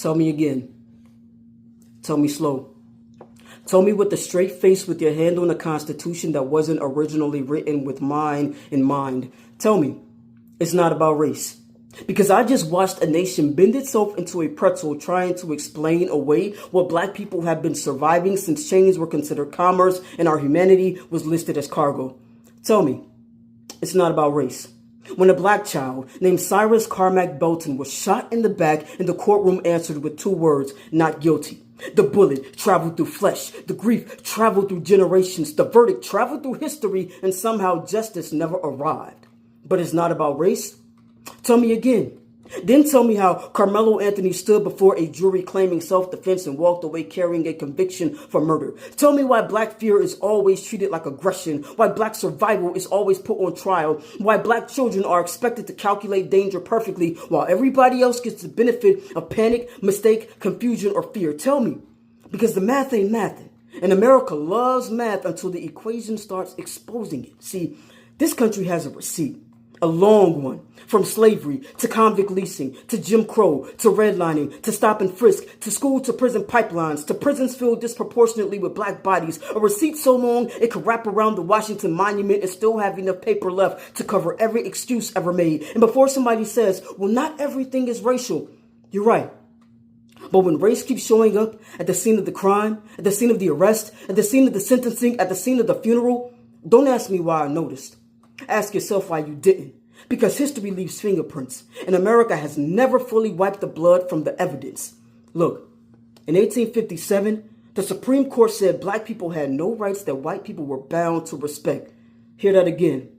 Tell me again. Tell me slow. Tell me with a straight face with your hand on the Constitution that wasn't originally written with mine in mind. Tell me, it's not about race. Because I just watched a nation bend itself into a pretzel trying to explain away what black people have been surviving since chains were considered commerce and our humanity was listed as cargo. Tell me, it's not about race. When a black child named Cyrus Carmack Belton was shot in the back and the courtroom answered with 2 words, not guilty. The bullet traveled through flesh. The grief traveled through generations. The verdict traveled through history, and somehow justice never arrived. But it's not about race. Tell me again. Then tell me how Carmelo Anthony stood before a jury claiming self-defense and walked away carrying a conviction for murder. Tell me why black fear is always treated like aggression, why black survival is always put on trial, why black children are expected to calculate danger perfectly while everybody else gets the benefit of panic, mistake, confusion, or fear. Tell me, because the math ain't mathing, and America loves math until the equation starts exposing it. See, this country has a receipt. A long one, from slavery to convict leasing, to Jim Crow, to redlining, to stop and frisk, to school to prison pipelines, to prisons filled disproportionately with black bodies. A receipt so long it could wrap around the Washington Monument and still have enough paper left to cover every excuse ever made. And before somebody says, well, not everything is racial, you're right. But when race keeps showing up at the scene of the crime, at the scene of the arrest, at the scene of the sentencing, at the scene of the funeral, don't ask me why I noticed. Ask yourself why you didn't. Because history leaves fingerprints, and America has never fully wiped the blood from the evidence. Look, in 1857, the Supreme Court said black people had no rights that white people were bound to respect. Hear that again.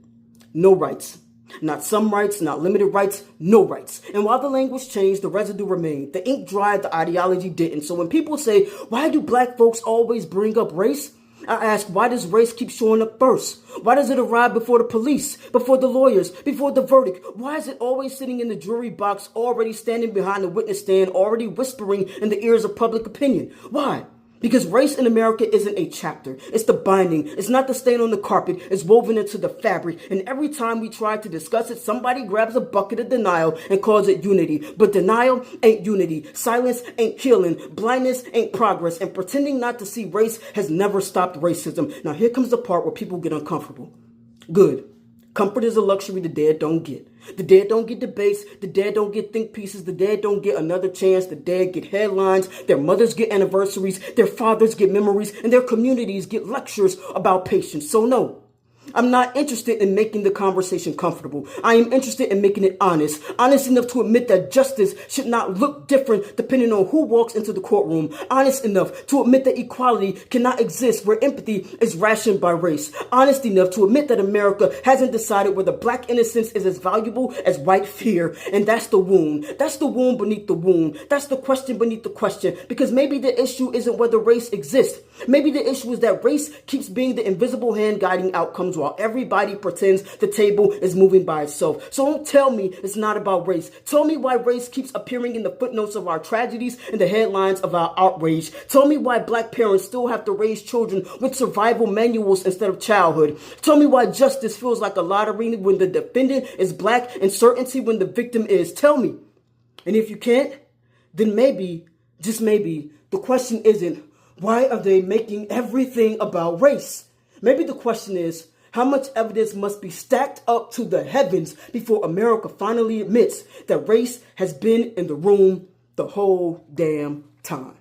No rights. Not some rights, not limited rights, no rights. And while the language changed, the residue remained. The ink dried, the ideology didn't. So when people say, why do black folks always bring up race? I ask, why does race keep showing up first? Why does it arrive before the police, before the lawyers, before the verdict? Why is it always sitting in the jury box, already standing behind the witness stand, already whispering in the ears of public opinion? Why? Because race in America isn't a chapter. It's the binding. It's not the stain on the carpet. It's woven into the fabric. And every time we try to discuss it, somebody grabs a bucket of denial and calls it unity. But denial ain't unity. Silence ain't healing. Blindness ain't progress. And pretending not to see race has never stopped racism. Now here comes the part where people get uncomfortable. Good. Comfort is a luxury the dead don't get. The dead don't get debates. The dead don't get think pieces. The dead don't get another chance. The dead get headlines. Their mothers get anniversaries. Their fathers get memories. And their communities get lectures about patience. So no. I'm not interested in making the conversation comfortable. I am interested in making it honest. Honest enough to admit that justice should not look different depending on who walks into the courtroom. Honest enough to admit that equality cannot exist where empathy is rationed by race. Honest enough to admit that America hasn't decided whether black innocence is as valuable as white fear. And that's the wound. That's the wound beneath the wound. That's the question beneath the question. Because maybe the issue isn't whether race exists. Maybe the issue is that race keeps being the invisible hand guiding outcomes while everybody pretends the table is moving by itself. So don't tell me it's not about race. Tell me why race keeps appearing in the footnotes of our tragedies and the headlines of our outrage. Tell me why black parents still have to raise children with survival manuals instead of childhood. Tell me why justice feels like a lottery when the defendant is black and certainty when the victim is. Tell me. And if you can't, then maybe, just maybe, the question isn't, why are they making everything about race? Maybe the question is, how much evidence must be stacked up to the heavens before America finally admits that race has been in the room the whole damn time?